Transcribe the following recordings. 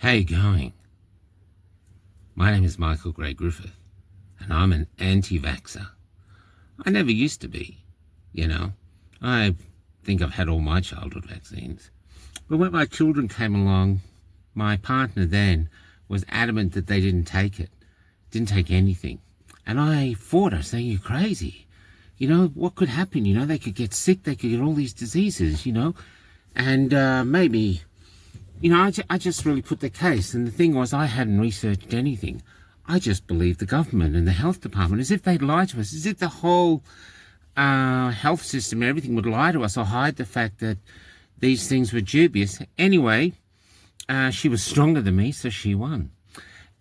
How you going? My name is Michael Gray Griffith, and I'm an anti-vaxxer. I never used to be, you know. I think I've had all my childhood vaccines. But when my children came along, my partner then was adamant that they didn't take it, didn't take anything. And I fought. I was saying, you're crazy. You know, what could happen? You know, they could get sick, they could get all these diseases, you know. And maybe, you know, I just really put the case. And the thing was, I hadn't researched anything. I just believed the government and the health department, as if they'd lie to us, as if the whole health system and everything would lie to us or hide the fact that these things were dubious. Anyway, she was stronger than me, so she won.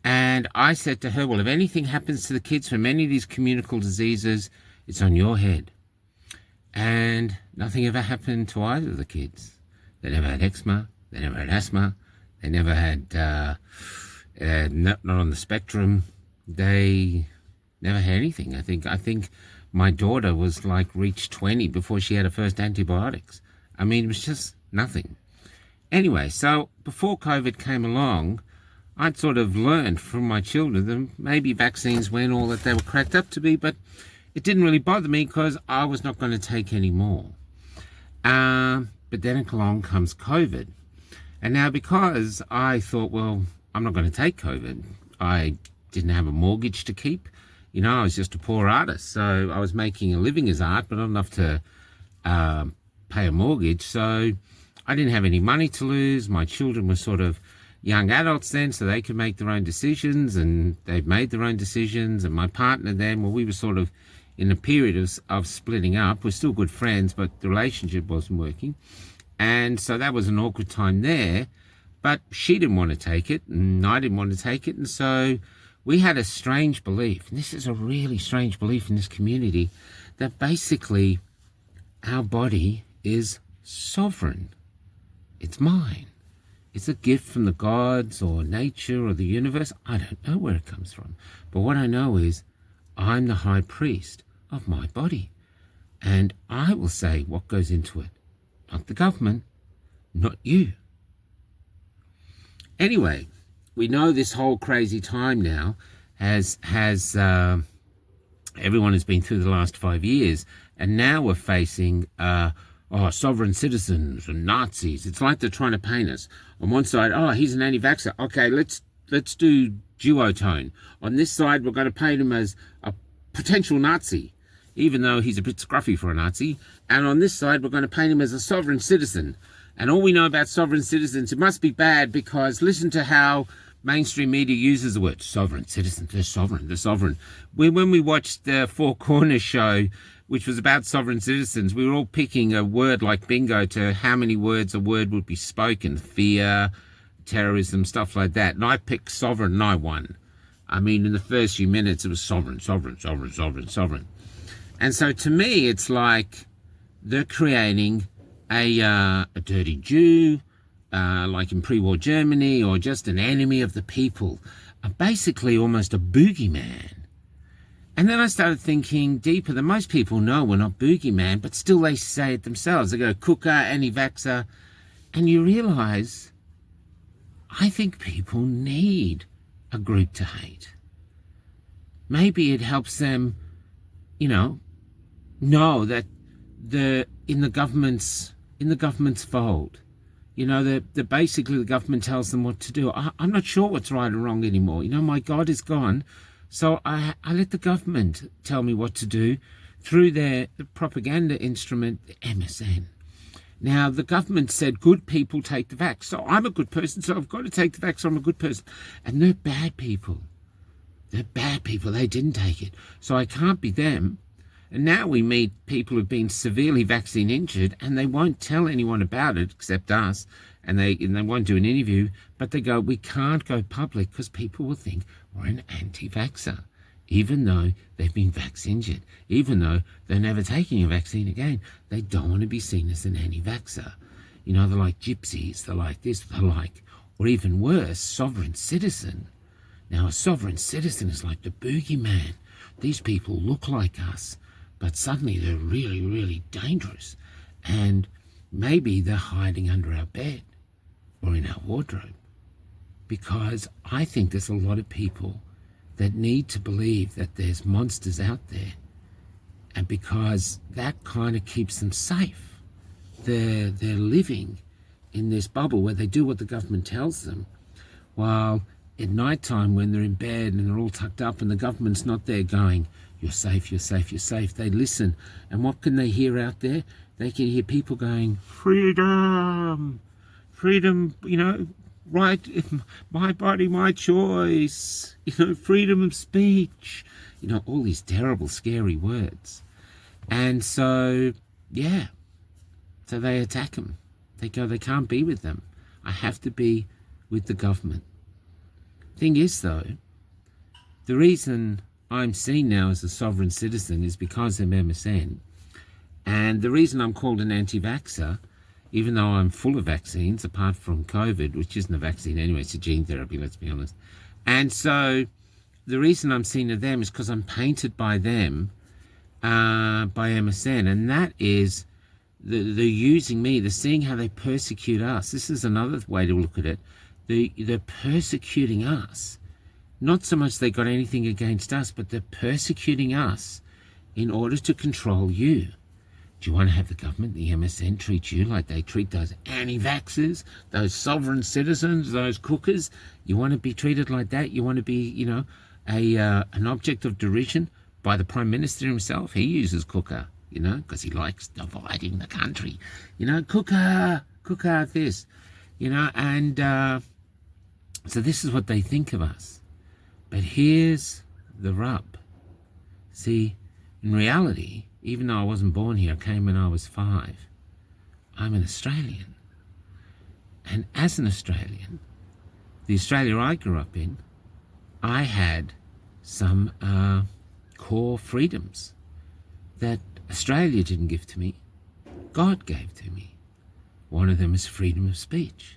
And I said to her, well, if anything happens to the kids from any of these communicable diseases, it's on your head. And nothing ever happened to either of the kids. They never had eczema, they never had asthma, they never had, not on the spectrum, they never had anything. I think my daughter was like reached 20 before she had her first antibiotics. I mean, it was just nothing. Anyway, so before COVID came along, I'd sort of learned from my children that maybe vaccines weren't all that they were cracked up to be, but it didn't really bother me because I was not going to take any more. But then along comes COVID. And now because I thought, well, I'm not going to take COVID, I didn't have a mortgage to keep. You know, I was just a poor artist. So I was making a living as art, but not enough to pay a mortgage. So I didn't have any money to lose. My children were sort of young adults then, so they could make their own decisions, and they've made their own decisions. And my partner then, well, we were sort of in a period of splitting up. We're still good friends, but the relationship wasn't working. And so that was an awkward time there. But she didn't want to take it, and I didn't want to take it. And so we had a strange belief, and this is a really strange belief in this community, that basically our body is sovereign. It's mine. It's a gift from the gods or nature or the universe. I don't know where it comes from. But what I know is I'm the high priest of my body. And I will say what goes into it. Not the government, not you. Anyway, we know this whole crazy time now has everyone has been through the last 5 years. And now we're facing sovereign citizens and Nazis. It's like they're trying to paint us. On one side, he's an anti-vaxxer. Okay, let's do duotone. On this side, we're going to paint him as a potential Nazi, even though he's a bit scruffy for a Nazi. And on this side, we're going to paint him as a sovereign citizen. And all we know about sovereign citizens, it must be bad, because listen to how mainstream media uses the word sovereign citizens. They're sovereign. They're sovereign. When we watched the Four Corners show, which was about sovereign citizens, we were all picking a word like bingo to how many words a word would be spoken. Fear, terrorism, stuff like that. And I picked sovereign and I won. I mean, in the first few minutes, it was sovereign, sovereign, sovereign, sovereign, sovereign. And so to me, it's like they're creating a dirty Jew, like in pre-war Germany, or just an enemy of the people, basically almost a boogeyman. And then I started thinking deeper that most people know we're not boogeyman, but still they say it themselves. They go, cooker, anti-vaxxer. And you realize, I think people need a group to hate. Maybe it helps them, know that in the government's fold. That basically the government tells them what to do. I'm not sure what's right or wrong anymore. My God is gone. So I let the government tell me what to do through their propaganda instrument, the MSN. Now, the government said good people take the vax. So I'm a good person, so I've got to take the vax, so I'm a good person. And they're bad people. They're bad people. They didn't take it. So I can't be them. And now we meet people who've been severely vaccine injured, and they won't tell anyone about it except us. And they won't do an interview, but they go, we can't go public because people will think we're an anti-vaxxer, even though they've been vaccine injured, even though they're never taking a vaccine again. They don't want to be seen as an anti-vaxxer. They're like gypsies, they're like this, they're like, or even worse, sovereign citizen. Now, a sovereign citizen is like the boogeyman. These people look like us, but suddenly they're really, really dangerous. And maybe they're hiding under our bed or in our wardrobe. because I think there's a lot of people that need to believe that there's monsters out there, and because that kind of keeps them safe. They're living in this bubble where they do what the government tells them, while at night time when they're in bed and they're all tucked up and the government's not there going, you're safe, you're safe, you're safe, they listen. And what can they hear out there? They can hear people going, freedom, freedom, right, my body, my choice, freedom of speech, all these terrible, scary words. And so, yeah, so they attack them. They go, they can't be with them. I have to be with the government. Thing is, though, the reason I'm seen now as a sovereign citizen is because of MSN. And the reason I'm called an anti-vaxxer, even though I'm full of vaccines, apart from COVID, which isn't a vaccine anyway, it's a gene therapy, let's be honest. And so the reason I'm seen to them is because I'm painted by them, by MSN. And that is, they're using me, they're seeing how they persecute us. This is another way to look at it. They're persecuting us. Not so much they got anything against us, but they're persecuting us in order to control you. Do you want to have the government, the MSN, treat you like they treat those anti-vaxxers, those sovereign citizens, those cookers? You want to be treated like that? You want to be, an object of derision by the Prime Minister himself? He uses cooker, because he likes dividing the country. Cooker this, and so this is what they think of us. But here's the rub. See, in reality, even though I wasn't born here, I came when I was 5, I'm an Australian. And as an Australian, the Australia I grew up in, I had some core freedoms that Australia didn't give to me, God gave to me. One of them is freedom of speech.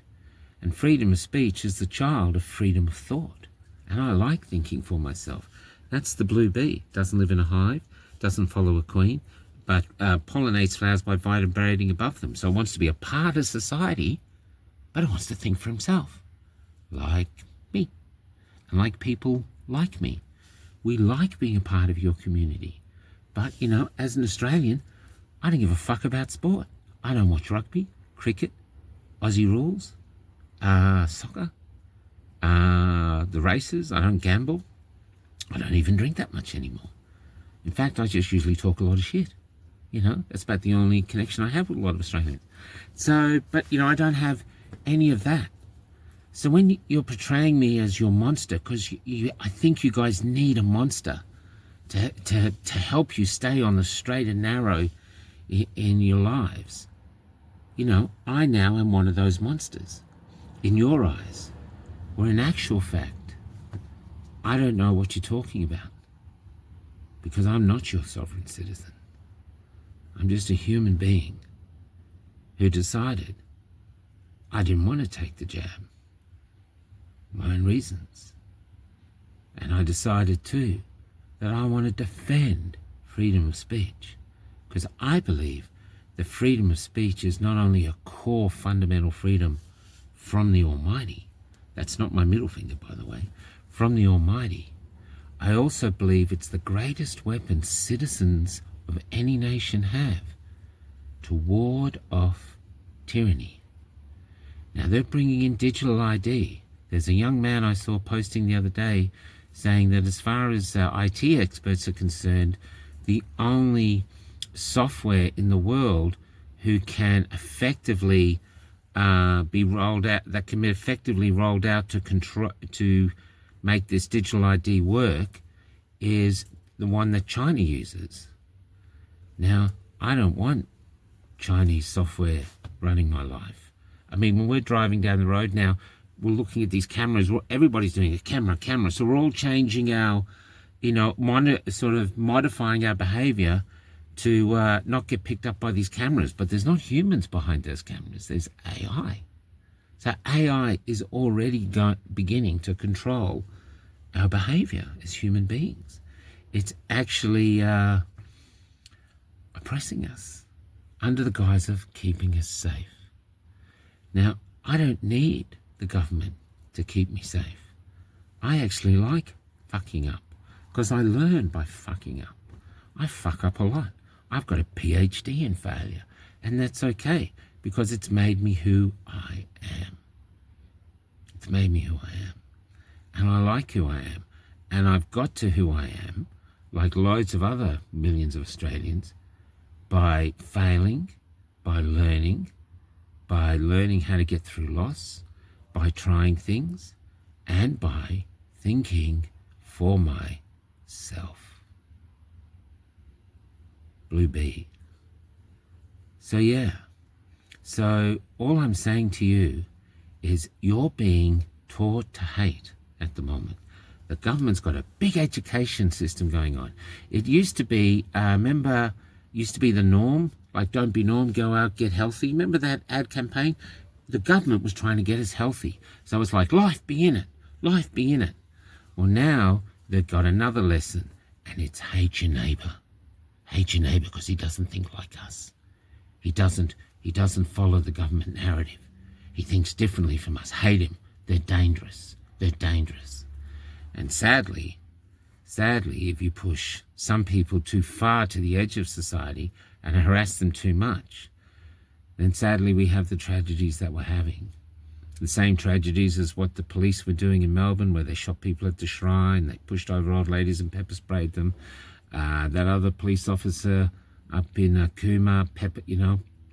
And freedom of speech is the child of freedom of thought. And I like thinking for myself. That's the blue bee. Doesn't live in a hive, doesn't follow a queen, but pollinates flowers by vibrating above them. So it wants to be a part of society, but it wants to think for himself, like me, and like people like me. We like being a part of your community. But, as an Australian, I don't give a fuck about sport. I don't watch rugby, cricket, Aussie rules, soccer, the races. I don't gamble. I don't even drink that much anymore. In fact, I just usually talk a lot of shit. That's about the only connection I have with a lot of Australians. So, but, I don't have any of that. So when you're portraying me as your monster, because I think you guys need a monster to help you stay on the straight and narrow in your lives, I now am one of those monsters in your eyes, where in actual fact, I don't know what you're talking about, because I'm not your sovereign citizen. I'm just a human being who decided I didn't want to take the jab. My own reasons. And I decided too that I want to defend freedom of speech, because I believe that freedom of speech is not only a core fundamental freedom from the Almighty, that's not my middle finger, by the way, from the Almighty, I also believe it's the greatest weapon citizens of any nation have to ward off tyranny. Now they're bringing in digital ID. There's a young man I saw posting the other day saying that as far as IT experts are concerned, the only software in the world who can effectively be rolled out, that can be effectively rolled out to make this digital ID work, is the one that China uses. Now, I don't want Chinese software running my life. I mean, when we're driving down the road now, we're looking at these cameras. Everybody's doing a camera. So we're all changing our, sort of modifying our behavior to not get picked up by these cameras. But there's not humans behind those cameras. There's AI. So AI is already beginning to control our behavior as human beings. It's actually oppressing us under the guise of keeping us safe. Now, I don't need the government to keep me safe. I actually like fucking up because I learn by fucking up. I fuck up a lot. I've got a PhD in failure, and that's okay because it's made me who I am. It's made me who I am. And I like who I am. And I've got to who I am, like loads of other millions of Australians, by failing, by learning how to get through loss, by trying things, and by thinking for myself. Blue bee. So yeah. So all I'm saying to you is you're being taught to hate at the moment. The government's got a big education system going on. It used to be, used to be the norm, like don't be norm, go out, get healthy. Remember that ad campaign? The government was trying to get us healthy. So it's like, life be in it, life be in it. Well, now they've got another lesson, and it's hate your neighbour. Hate your neighbour because he doesn't think like us. He doesn't follow the government narrative. He thinks differently from us. Hate him. They're dangerous. They're dangerous. And sadly, if you push some people too far to the edge of society and harass them too much, then sadly we have the tragedies that we're having. The same tragedies as what the police were doing in Melbourne, where they shot people at the shrine, they pushed over old ladies and pepper sprayed them. That other police officer up in Cooma,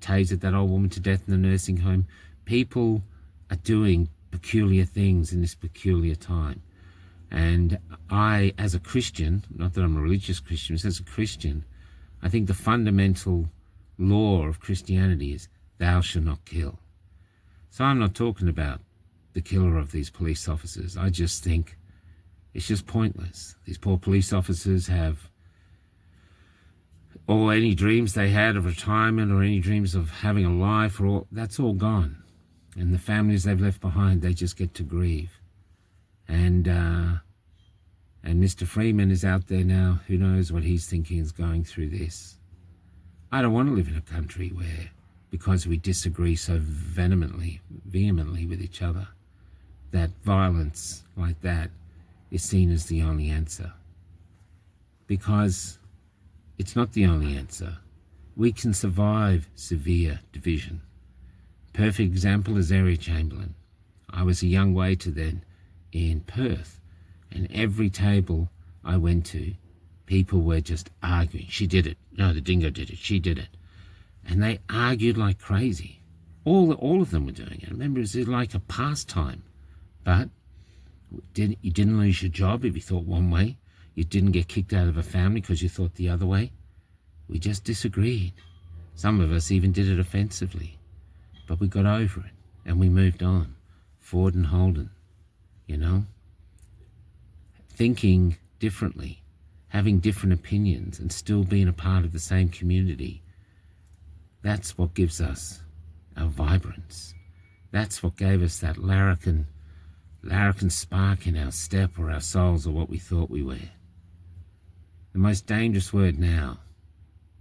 tasered that old woman to death in the nursing home. People are doing peculiar things in this peculiar time. And I, as a Christian, not that I'm a religious Christian, but as a Christian, I think the fundamental law of Christianity is thou shalt not kill. So I'm not talking about the killer of these police officers. I just think it's just pointless. These poor police officers have any dreams they had of retirement or any dreams of having a life, that's all gone. And the families they've left behind, they just get to grieve. And Mr. Freeman is out there now. Who knows what he's thinking is going through this. I don't want to live in a country where, because we disagree so vehemently with each other, that violence like that is seen as the only answer. Because it's not the only answer. We can survive severe division. Perfect example is Area Chamberlain. I was a young waiter then in Perth, and every table I went to, people were just arguing. She did it. No, the dingo did it. She did it. And they argued like crazy. All of them were doing it. I remember it was like a pastime. But you didn't lose your job if you thought one way. You didn't get kicked out of a family because you thought the other way. We just disagreed. Some of us even did it offensively. But we got over it and we moved on. Ford and Holden, thinking differently, having different opinions and still being a part of the same community. That's what gives us our vibrance. That's what gave us that larrikin spark in our step or our souls or what we thought we were. The most dangerous word now,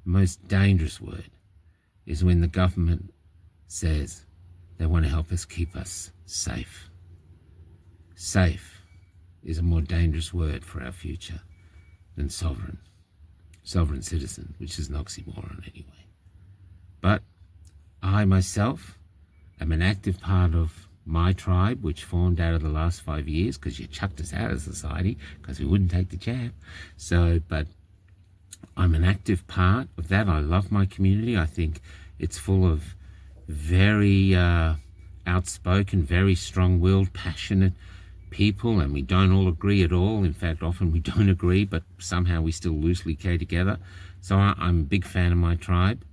the most dangerous word, is when the government says they want to help us keep us safe. Safe is a more dangerous word for our future than sovereign. Sovereign citizen, which is an oxymoron anyway. But I myself am an active part of my tribe, which formed out of the last 5 years because you chucked us out of society because we wouldn't take the jab. But I'm an active part of that. I love my community. I think it's full of very outspoken, very strong-willed, passionate people, and we don't all agree at all. In fact, often we don't agree, but somehow we still loosely care together. So I'm a big fan of my tribe,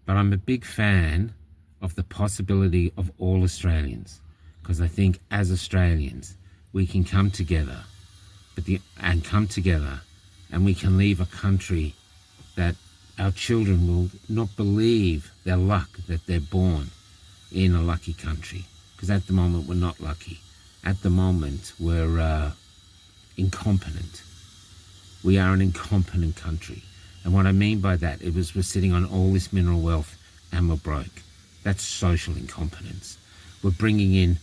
but I'm a big fan of the possibility of all Australians, because I think as Australians we can come together, and we can leave a country that our children will not believe their luck that they're born in a lucky country, because at the moment we're not lucky. At the moment we're incompetent. We are an incompetent country, and what I mean by that is we're sitting on all this mineral wealth and we're broke. That's social incompetence. We're bringing in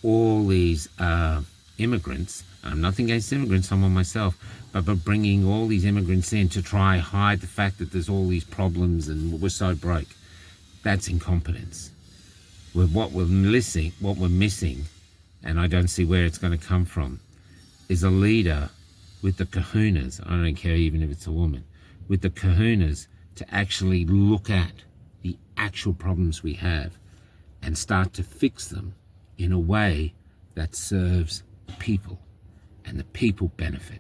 all these immigrants. I'm nothing against immigrants, I'm one myself, but bringing all these immigrants in to try hide the fact that there's all these problems and we're so broke. That's incompetence. With what we're missing, and I don't see where it's going to come from, is a leader with the kahunas, I don't care even if it's a woman, with the kahunas to actually look at the actual problems we have and start to fix them in a way that serves people and the people benefit.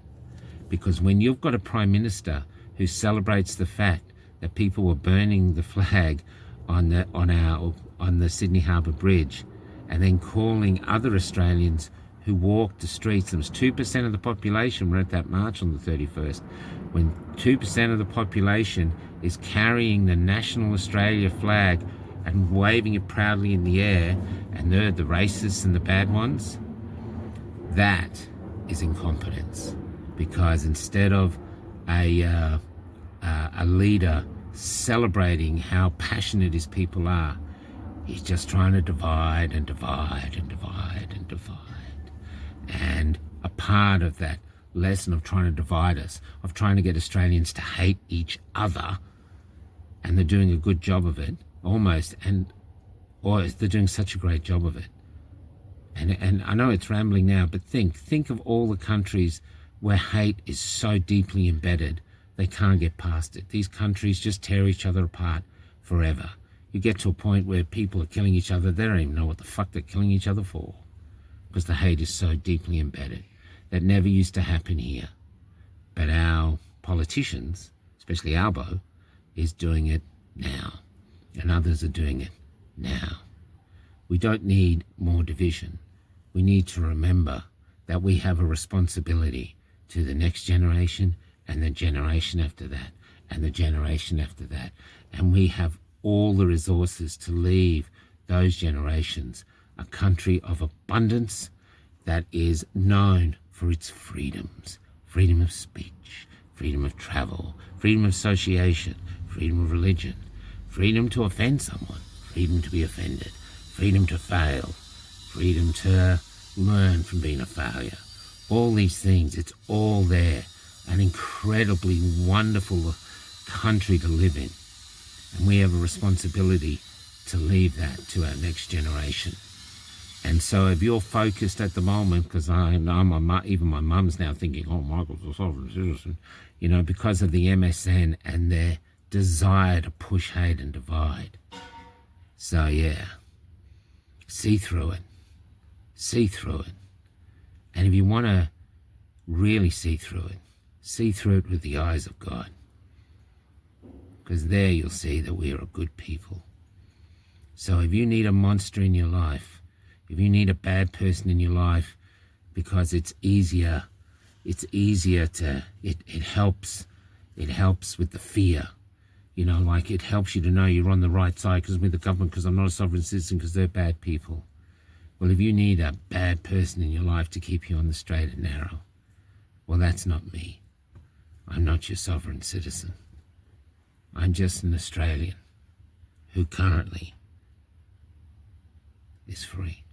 Because when you've got a prime minister who celebrates the fact that people were burning the flag on the Sydney Harbour Bridge and then calling other Australians who walked the streets, there was 2% of the population were at that march on the 31st, when 2% of the population is carrying the national Australia flag and waving it proudly in the air, and they're the racists and the bad ones, that is incompetence. Because instead of a leader celebrating how passionate his people are, he's just trying to divide and divide and divide and divide. And a part of that lesson of trying to divide us, of trying to get Australians to hate each other, and they're doing a good job of it, almost, or they're doing such a great job of it. And I know it's rambling now, but think of all the countries where hate is so deeply embedded, they can't get past it. These countries just tear each other apart forever. You get to a point where people are killing each other, they don't even know what the fuck they're killing each other for, because the hate is so deeply embedded. That never used to happen here. But our politicians, especially Albo, is doing it now. And others are doing it now. We don't need more division. We need to remember that we have a responsibility to the next generation and the generation after that and the generation after that. And we have all the resources to leave those generations a country of abundance that is known for its freedoms: freedom of speech, freedom of travel, freedom of association, freedom of religion, freedom to offend someone, freedom to be offended, freedom to fail, freedom to learn from being a failure. All these things, it's all there. An incredibly wonderful country to live in. And we have a responsibility to leave that to our next generation. And so if you're focused at the moment, because even my mum's now thinking, oh, Michael's a sovereign citizen, because of the MSN and their desire to push hate and divide. So yeah, see through it. See through it. And if you want to really see through it with the eyes of God. Because there you'll see that we are a good people. So if you need a monster in your life, if you need a bad person in your life, because it helps with the fear. Like it helps you to know you're on the right side because I'm with the government, because I'm not a sovereign citizen, because they're bad people. Well, if you need a bad person in your life to keep you on the straight and narrow, well, that's not me. I'm not your sovereign citizen. I'm just an Australian who currently is free.